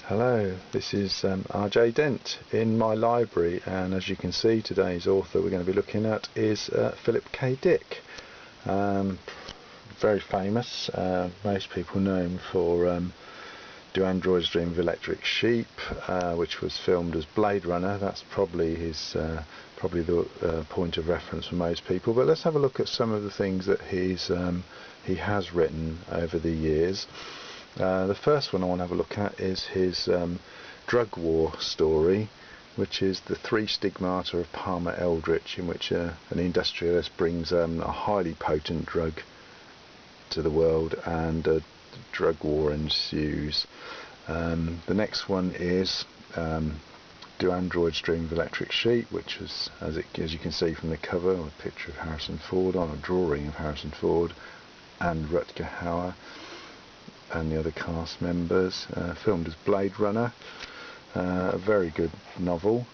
Hello, this is R J Dent in my library, and as you can see, today's author we're going to be looking at is Philip K. Dick. Very famous. Most people know him for Do Androids Dream of Electric Sheep, which was filmed as Blade Runner. That's probably his the point of reference for most people. But let's have a look at some of the things that he has written over the years. The first one I want to have a look at is his drug war story, which is The Three Stigmata of Palmer Eldritch, in which an industrialist brings a highly potent drug to the world and a drug war ensues. The next one is Do Androids Dream of Electric Sheep, which is, as you can see from the cover, a picture of Harrison Ford on a drawing of Harrison Ford and Rutger Hauer and the other cast members, filmed as Blade Runner, a very good novel.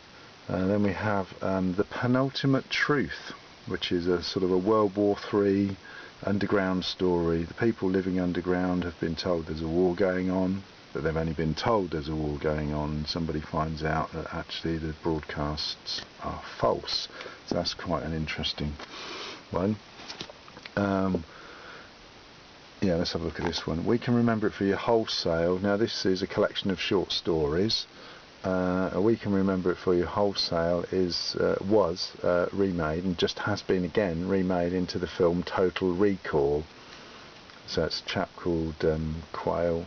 Then we have The Penultimate Truth, which is a sort of a World War III underground story. The people living underground have been told there's a war going on, but they've only been told there's a war going on, and somebody finds out that actually the broadcasts are false. So that's quite an interesting one. Yeah, let's have a look at this one. We Can Remember It for Your Wholesale. Now this is a collection of short stories. We Can Remember It for Your Wholesale was remade, and just has been again remade into the film Total Recall. So it's a chap called Quayle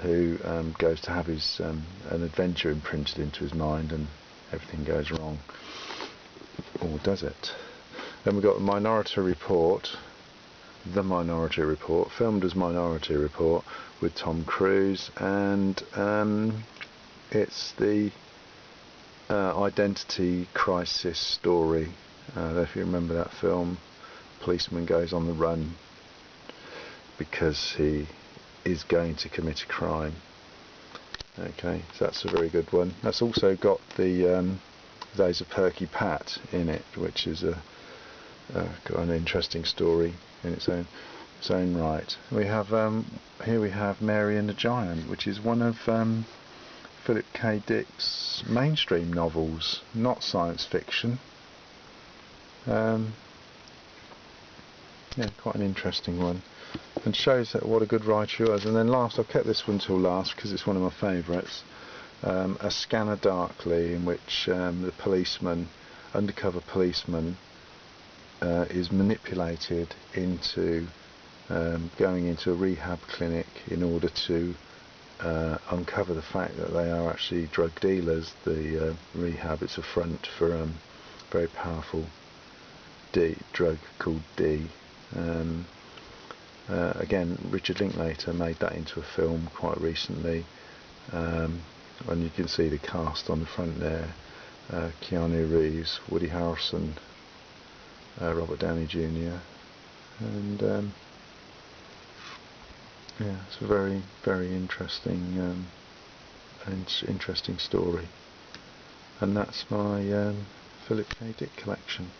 who goes to have his an adventure imprinted into his mind, and everything goes wrong, or does it? Then we've got The Minority Report, filmed as Minority Report with Tom Cruise, and it's the identity crisis story. If you remember that film, policeman goes on the run because he is going to commit a crime. Okay, so that's a very good one. That's also got the Days of Perky Pat in it, which is got an interesting story in its own right. We have here we have Mary and the Giant, which is one of Philip K. Dick's mainstream novels, not science fiction. Yeah, quite an interesting one, and shows that what a good writer he was. And then last, I've kept this one till last because it's one of my favourites. A Scanner Darkly, in which the undercover policeman, is manipulated into going into a rehab clinic in order to uncover the fact that they are actually drug dealers. The rehab, it's a front for a very powerful drug called D. Again, Richard Linklater made that into a film quite recently, and you can see the cast on the front there: Keanu Reeves, Woody Harrelson, Robert Downey Jr. and yeah, it's a very, very interesting interesting story, and that's my Philip K. Dick collection.